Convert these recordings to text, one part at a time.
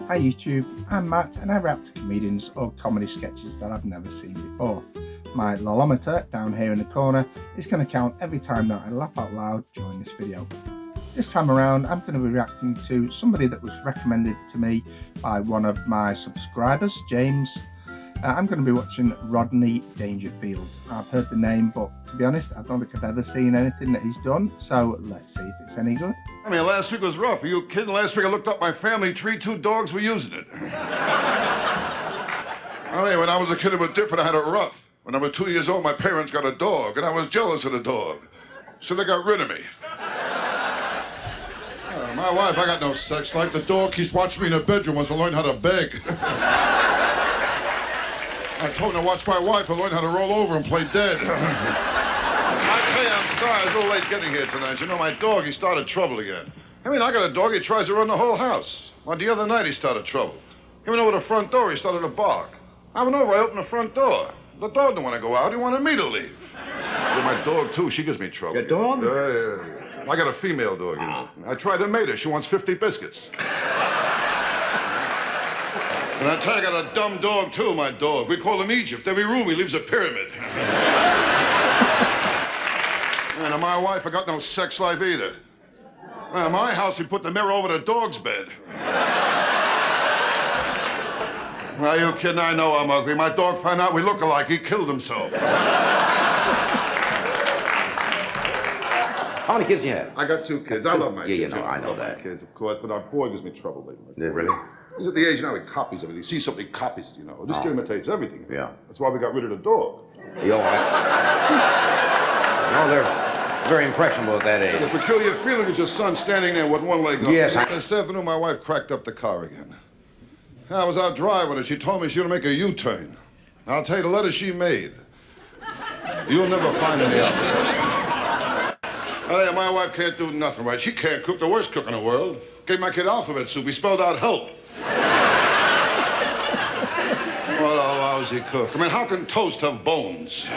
Hi YouTube, I'm Matt and I react to comedians or comedy sketches that I've never seen before. My lolometer down here in the corner is going to count every time that I laugh out loud during this video. This time around I'm going to be reacting to somebody that was recommended to me by one of my subscribers, James. I'm going to be watching Rodney Dangerfield. I've heard the name, but to be honest, I don't think I've ever seen anything that he's done, so let's see if it's any good. I mean, last week was rough. Are you kidding? Last week I looked up my family tree, 2 dogs were using it. I mean, when I was a kid, it was different. I had it rough. When I was 2 years old, my parents got a dog, and I was jealous of the dog. So they got rid of me. My wife, I got no sex life. The dog keeps watching me in the bedroom, wants to learn how to beg. I told him to watch my wife and learn how to roll over and play dead. I tell you, I'm sorry. I was a little late getting here tonight. You know, my dog, he started trouble again. I mean, I got a dog, he tries to run the whole house. Well, the other night he started trouble. He went over the front door, he started to bark. I went over, I opened the front door. The dog didn't want to go out, he wanted me to leave. But my dog, too, she gives me trouble. Your dog? Yeah. I got a female dog, you know. I tried to mate her, she wants 50 biscuits. And I tell you, I got a dumb dog, too, my dog. We call him Egypt. Every room he leaves a pyramid. And my wife, I got no sex life either. In my house, we put the mirror over the dog's bed. Are you kidding? I know I'm ugly. My dog found out we look alike. He killed himself. How many kids do you have? I got 2 kids. I love my kids. Yeah, you know, I know that. My kids, of course, but our boy gives me trouble lately. Yeah, really? He's at the age now he copies everything. He sees something, he copies it, you know. This kid imitates everything. Yeah. That's why we got rid of the dog. You all right? No, they're very impressionable at that The age. peculiar feeling is your son standing there with one leg up. Yes, This afternoon, my wife cracked up the car again. I was out driving and she told me she was going to make a U-turn. I'll tell you, the letter she made, you'll never find any out. My wife can't do nothing right. She can't cook, the worst cook in the world. Gave my kid alphabet soup. He spelled out help. What a lousy cook. I mean, how can toast have bones?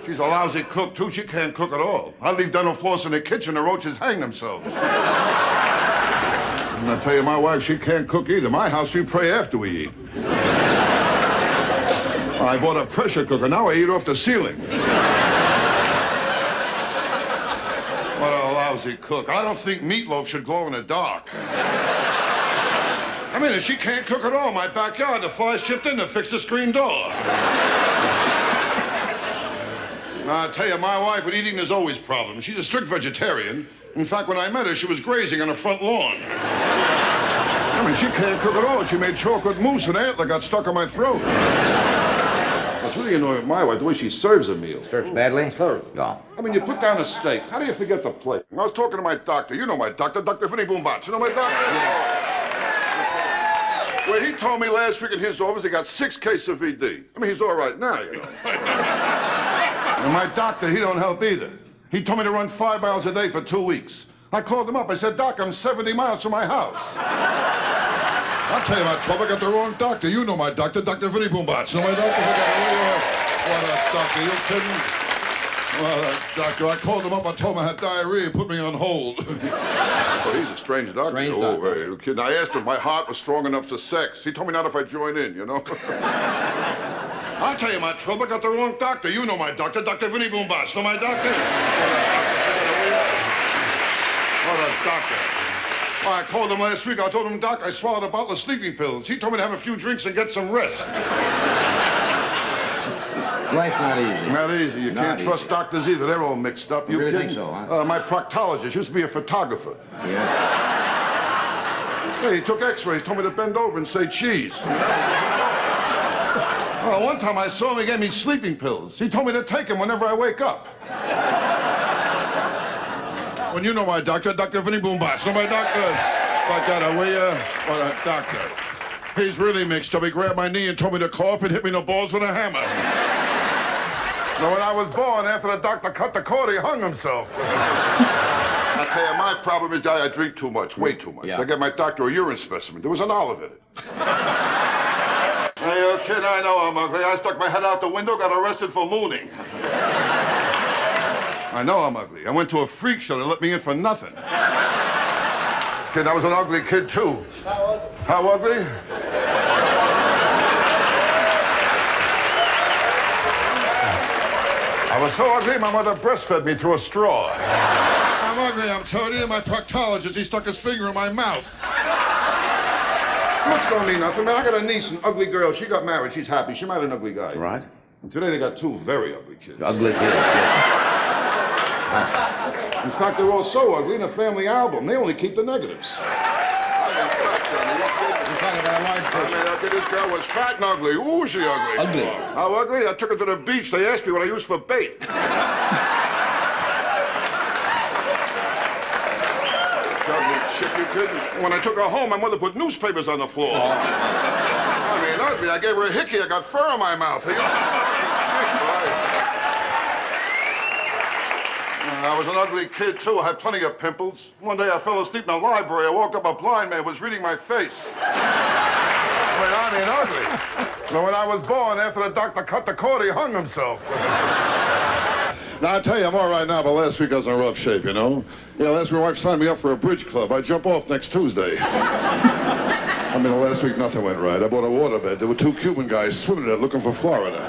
She's a lousy cook, too. She can't cook at all. I leave dental floss in the kitchen, the roaches hang themselves. And I tell you, my wife, she can't cook either. My house, we pray after we eat. I bought a pressure cooker. Now I eat off the ceiling. What a lousy cook. I don't think meatloaf should glow in the dark. I mean, if she can't cook at all, my backyard, the flies chipped in to fix the screen door. Now, I tell you, my wife with eating is always problems. She's a strict vegetarian. In fact, when I met her, she was grazing on the front lawn. I mean, she can't cook at all. She made chocolate mousse and antler got stuck in my throat. What's really annoying with my wife, the way she serves a meal. Serves badly? Terrible. No. I mean, you put down a steak. How do you forget the plate? I was talking to my doctor. You know my doctor, Dr. Vinny Boombats. You know my doctor? Yeah. Well, he told me last week in his office he got 6 cases of VD. I mean, he's all right now, you know. And my doctor, he don't help either. He told me to run 5 miles a day for 2 weeks. I called him up. I said, Doc, I'm 70 miles from my house. I'll tell you about trouble. I got the wrong doctor. You know my doctor, Dr. Vinny Boombats. You know my doctor? What a doctor. You kidding? What a doctor. I called him up. I told him I had diarrhea. He put me on hold. Well, he's a strange doctor. Strange doctor. You kidding? I asked him if my heart was strong enough for sex. He told me not if I join in, you know? I'll tell you my trouble. I got the wrong doctor. You know my doctor, Dr. Vinny Boombats. Know my doctor? What a doctor. Well, I called him last week. I told him, Doc, I swallowed a bottle of sleeping pills. He told me to have a few drinks and get some rest. Life's not easy. Not easy. You can't trust doctors either. They're all mixed up. You really kidding? think so, huh? My proctologist used to be a photographer. Yeah. Hey, he took x-rays, told me to bend over and say cheese. Oh, one time I saw him, he gave me sleeping pills. He told me to take them whenever I wake up. When you know my doctor, Dr. Vinny Boombats. Know my doctor? Like that, will you? What a doctor. He's really mixed up. He grabbed my knee and told me to cough and hit me in the balls with a hammer. Now, when I was born, after the doctor cut the cord, he hung himself. I tell you, my problem is I drink too much, way too much. Yeah. I get my doctor a urine specimen. There was an olive in it. Hey, you kid, I know I'm ugly. I stuck my head out the window, got arrested for mooning. I know I'm ugly. I went to a freak show. They let me in for nothing. Kid, I was an ugly kid, too. How ugly? I was so ugly, my mother breastfed me through a straw. I'm ugly, I'm telling you. My proctologist, he stuck his finger in my mouth. Looks don't mean nothing, man. I got a niece, an ugly girl. She got married. She's happy. She married an ugly guy. Right. And today they got two very ugly kids. Ugly kids, yes. In fact, they're all so ugly in a family album. They only keep the negatives. You're talking about a large person. I mean, okay, this girl was fat and ugly. Ooh, she ugly. Ugly. How ugly? I took her to the beach. They asked me what I used for bait. Ugly shit, you kid. When I took her home, my mother put newspapers on the floor. I mean, ugly. I gave her a hickey. I got fur on my mouth. I was an ugly kid, too. I had plenty of pimples. One day I fell asleep in the library. I woke up, a blind man was reading my face. I mean, ugly. Now, when I was born, after the doctor cut the cord, he hung himself. Now, I tell you, I'm all right now, but last week I was in rough shape, you know? Yeah, last week my wife signed me up for a bridge club. I jump off next Tuesday. I mean, last week nothing went right. I bought a waterbed. There were two Cuban guys swimming in it looking for Florida.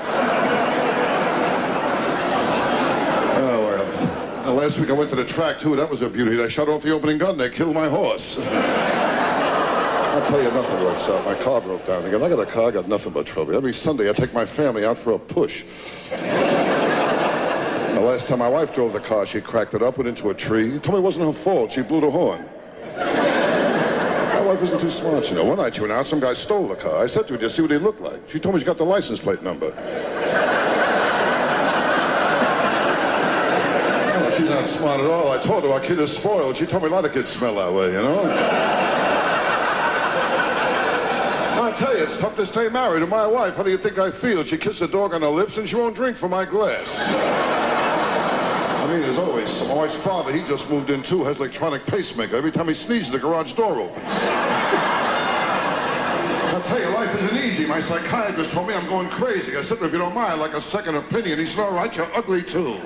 Last week I went to the track, too. That was a beauty. I shot off the opening gun. They killed my horse. I'll tell you, nothing works out. My car broke down again. I got a car, I got nothing but trouble. Every Sunday I take my family out for a push. The last time my wife drove the car, she cracked it up, went into a tree. Told me it wasn't her fault. She blew the horn. My wife isn't too smart, you know. One night she went out, some guy stole the car. I said to her, just see what he looked like. She told me she got the license plate number. She's not smart at all. I told her our kid is spoiled. She told me a lot of kids smell that way, you know? I tell you, it's tough to stay married to my wife. How do you think I feel? She kissed the dog on her lips and she won't drink from my glass. I mean, there's always some. My wife's father, he just moved in too, has electronic pacemaker. Every time he sneezes, the garage door opens. I'll tell you, life isn't easy. My psychiatrist told me I'm going crazy. I said to him, if you don't mind, I'd like a second opinion. He said, all right, you're ugly too.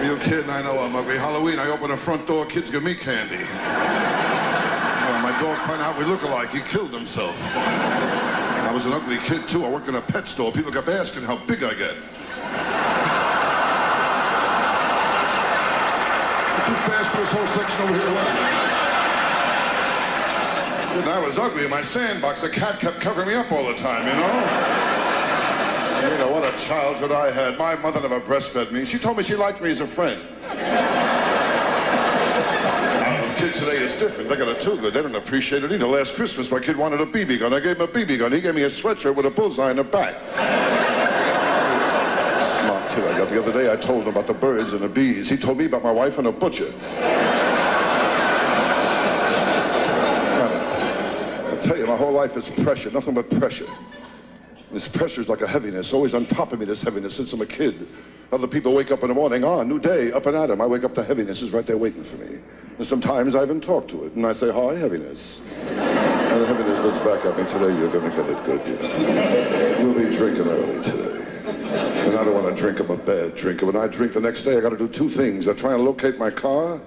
You kidding? I know I'm ugly. Halloween, I open the front door, kids give me candy. Well, my dog found out we look alike. He killed himself. I was an ugly kid, too. I worked in a pet store. People kept asking how big I get. Too fast for this whole section over here. And I was ugly in my sandbox. The cat kept covering me up all the time, you know? You know, what a childhood I had. My mother never breastfed me. She told me she liked me as a friend. Kids today is different. They got it too good. They don't appreciate it either. Last Christmas, my kid wanted a BB gun. I gave him a BB gun. He gave me a sweatshirt with a bullseye in the back. Smart kid I got. The other day, I told him about the birds and the bees. He told me about my wife and a butcher. I tell you, my whole life is pressure. Nothing but pressure. This pressure is like a heaviness, always on top of me, this heaviness, since I'm a kid. Other people wake up in the morning, new day, up and at 'em. I wake up, the heaviness is right there waiting for me. And sometimes I even talk to it, and I say, hi, heaviness. And the heaviness looks back at me, today you're going to get it good, you know. We'll be drinking early today. And I don't want to drink, I'm a bad drinker. When I drink the next day, I got to do two things. I try and locate my car, and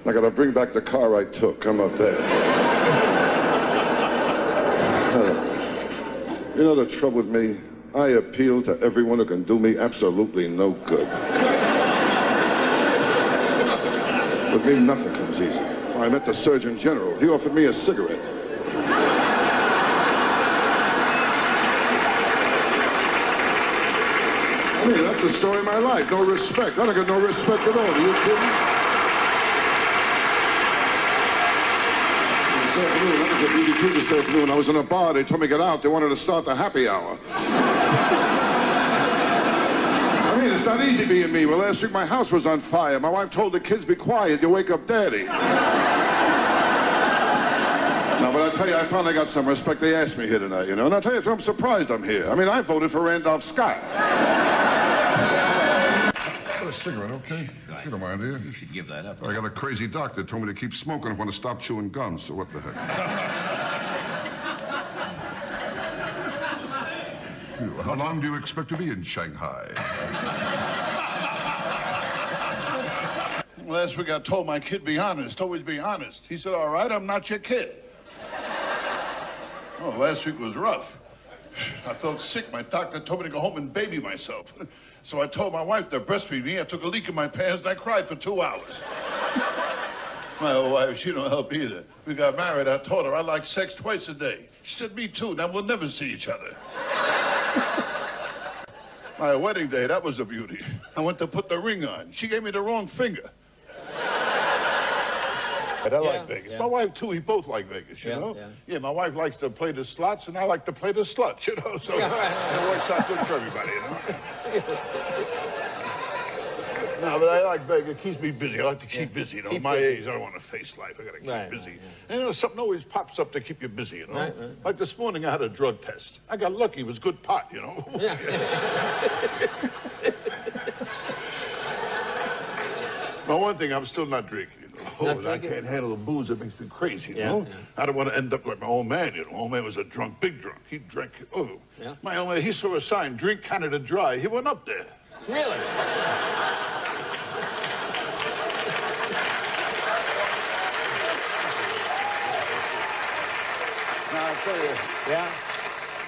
I got to bring back the car I took. I'm a bad drinker. You know the trouble with me? I appeal to everyone who can do me absolutely no good. With me, nothing comes easy. I met the Surgeon General. He offered me a cigarette. I mean, that's the story of my life. No respect. I don't get no respect at all. Are you kidding? This afternoon, I was in a bar. They told me to get out. They wanted to start the happy hour. I mean, it's not easy being me. Well, last week my house was on fire. My wife told the kids, be quiet. You wake up daddy. Now, but I tell you, I finally got some respect. They asked me here tonight, you know. And I tell you, I'm surprised I'm here. I mean, I voted for Randolph Scott. A cigarette, okay? You don't mind, do you? You should give that up. I got a crazy doctor told me to keep smoking if I want to stop chewing gum, so what the heck? How long do you expect to be in Shanghai? Last week I told my kid, be honest, always be honest. He said, all right, I'm not your kid. Oh, last week was rough. I felt sick. My doctor told me to go home and baby myself. So I told my wife to breastfeed me. I took a leak in my pants and I cried for 2 hours. My old wife, she don't help either. We got married. I told her I like sex twice a day. She said, me too. Now we'll never see each other. My wedding day, that was a beauty. I went to put the ring on. She gave me the wrong finger. But I like Vegas. Yeah. My wife, too, we both like Vegas, you know? Yeah, my wife likes to play the slots, and I like to play the sluts, you know? So it works out good for everybody, you know? No, but I like Vegas. It keeps me busy. I like to keep busy, you know? My age, I don't want to face life. I got to keep busy. And, you know, something always pops up to keep you busy, you know? Like this morning, I had a drug test. I got lucky. It was good pot, you know? Well, one thing, I'm still not drinking. I can't handle the booze. It makes me crazy, you know? I don't want to end up like my old man, you know? My old man was a drunk, big drunk. He drank, my old man, he saw a sign, drink Canada Dry. He went up there. Really? Now, I'll tell you.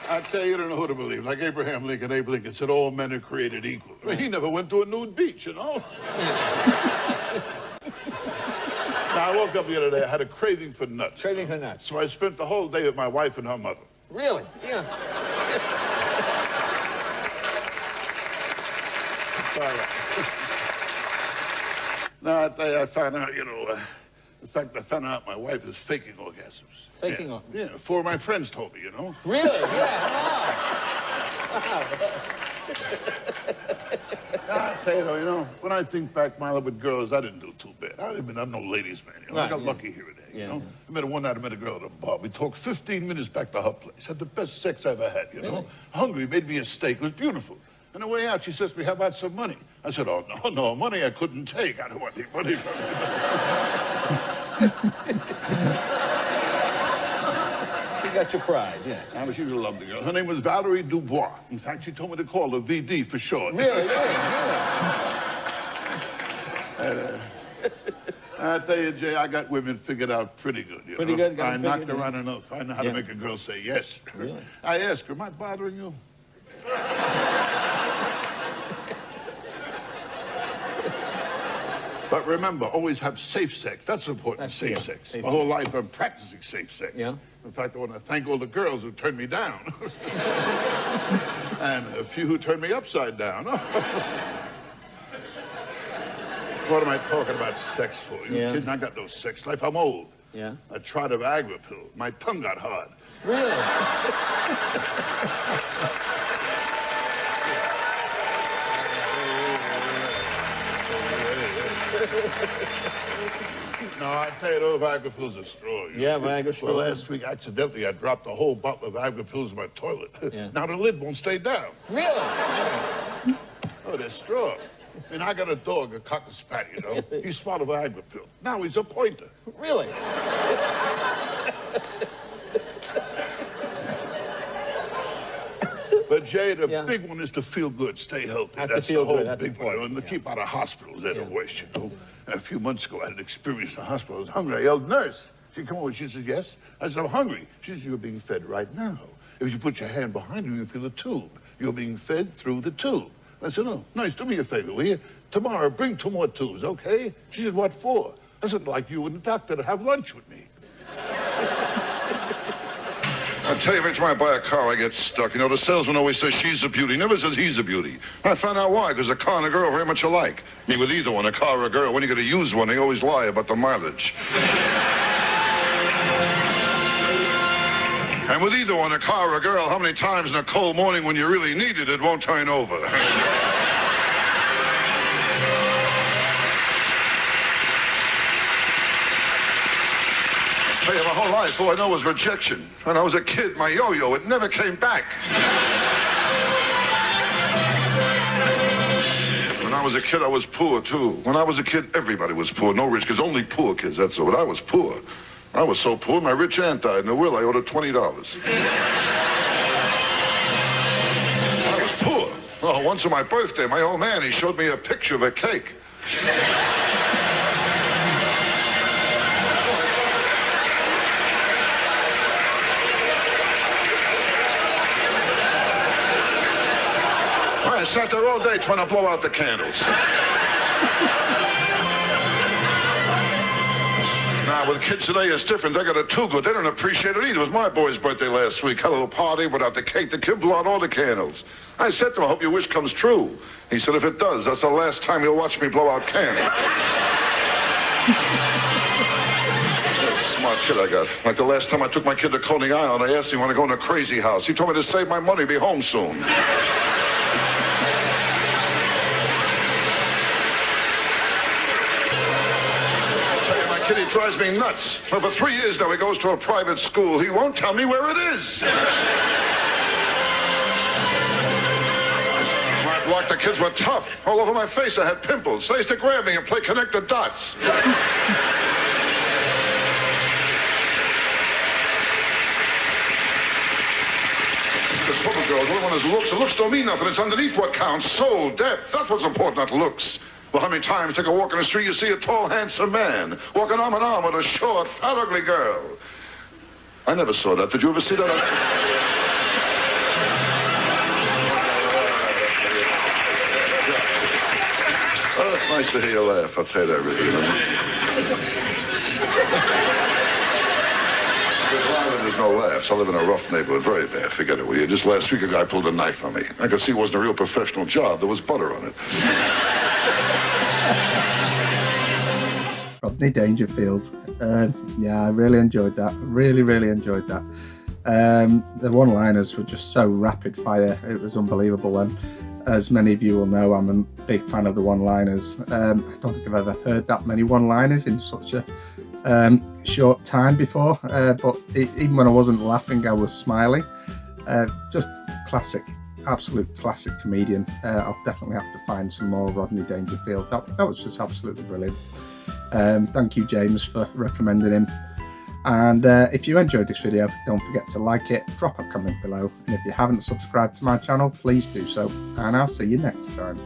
I tell you, you don't know who to believe. Like Abraham Lincoln, Abe Lincoln said, all men are created equal. Right. He never went to a nude beach, you know? Now, I woke up the other day, I had a craving for nuts. Craving for nuts. So I spent the whole day with my wife and her mother. Really? Yeah. Now, I tell you, I found out, you know, in fact, I found out my wife is faking orgasms. Faking orgasms? Yeah, 4 of my friends told me, you know? Really? Yeah, wow. I tell you, you know, when I think back, my life with girls, I didn't do too bad. I'm no ladies' man, you know? I got lucky here and there, you know? I met one night, I met a girl at a bar. We talked 15 minutes back to her place. Had the best sex I ever had, you know? Hungry, made me a steak. It was beautiful. On the way out, she says to me, how about some money? I said, oh, no, money I couldn't take. I don't want any money from you. You got your pride, But she was a lovely girl. Her name was Valerie Dubois. In fact, she told me to call her VD for short. Really? I tell you, Jay, I got women figured out pretty good. You pretty know? good? I knocked around enough. I know how to make a girl say yes. Really? I asked her, am I bothering you? But remember, always have safe sex. That's important, safe sex. My whole life I'm practicing safe sex. In fact, I want to thank all the girls who turned me down. And a few who turned me upside down. What am I talking about sex for? You kidding? I got no sex life. I'm old. I tried a Viagra pill. My tongue got hard. Really? No, I tell you, those Viagra pills are straw. Viagra straw. Well, last week, accidentally, I dropped a whole bottle of Viagra pills in my toilet. Now the lid won't stay down. Really? Oh, they're straw. And I got a dog, a cocker spaniel, you know? He swallowed a Viagra pill. Now he's a pointer. Really? But, Jay, the big one is to feel good, stay healthy. That's the whole big one. And to keep out of hospitals, they're the worst, you know? A few months ago, I had an experience in the hospital. I was hungry. I yelled, nurse. She come over. She said, yes. I said, I'm hungry. She said, you're being fed right now. If you put your hand behind you, you feel a tube. You're being fed through the tube. I said, oh, nice. Do me a favor, will you? Tomorrow, bring 2 more tubes, okay? She said, what for? I said, like you and the doctor to have lunch with me. I tell you, every time I buy a car, I get stuck. You know, the salesman always says she's a beauty, never says he's a beauty. I found out why, because a car and a girl are very much alike. I mean, with either one, a car or a girl, when you get to use one, they always lie about the mileage. And with either one, a car or a girl, how many times in a cold morning when you really need it, it won't turn over. I tell you, my whole life, all I know was rejection. When I was a kid, my yo-yo, it never came back. When I was a kid, I was poor, too. When I was a kid, everybody was poor. No rich kids, only poor kids, that's all. But I was poor. I was so poor, my rich aunt died in a will. I owed her $20. I was poor. Oh, once on my birthday, my old man, he showed me a picture of a cake. I sat there all day trying to blow out the candles. Now, with kids today, it's different. They got it too good. They don't appreciate it either. It was my boy's birthday last week. Had a little party, without the cake. The kid blew out all the candles. I said to him, I hope your wish comes true. He said, if it does, that's the last time you'll watch me blow out candles. Smart kid I got. Like the last time I took my kid to Coney Island, I asked him, want to go in a crazy house. He told me to save my money, be home soon. Kid, he drives me nuts. Well, for 3 years now, he goes to a private school. He won't tell me where it is. My block, the kids were tough. All over my face, I had pimples. They used to grab me and play connect the dots. The trouble, girls, one is looks. The looks don't mean nothing. It's underneath what counts. Soul, depth. That's what's important, not looks. Well, how many times take a walk in the street, you see a tall, handsome man walking arm in arm with a short, fat, ugly girl. I never saw that. Did you ever see that? Oh, it's nice to hear you laugh. I'll tell you that, really. There's no laughs. I live in a rough neighborhood. Very bad. Forget it, will you? Just last week, a guy pulled a knife on me. I could see it wasn't a real professional job. There was butter on it. Rodney Dangerfield. Yeah, I really enjoyed that. Really enjoyed that. The one-liners were just so rapid fire. It was unbelievable. And as many of you will know, I'm a big fan of the one-liners. I don't think I've ever heard that many one-liners in such a short time before. But even when I wasn't laughing, I was smiling. Just classic. Absolute classic comedian. I'll definitely have to find some more Rodney Dangerfield. That was just absolutely brilliant. Thank you, James, for recommending him. And if you enjoyed this video, don't forget to like it, drop a comment below, and if you haven't subscribed to my channel, please do so, and I'll see you next time.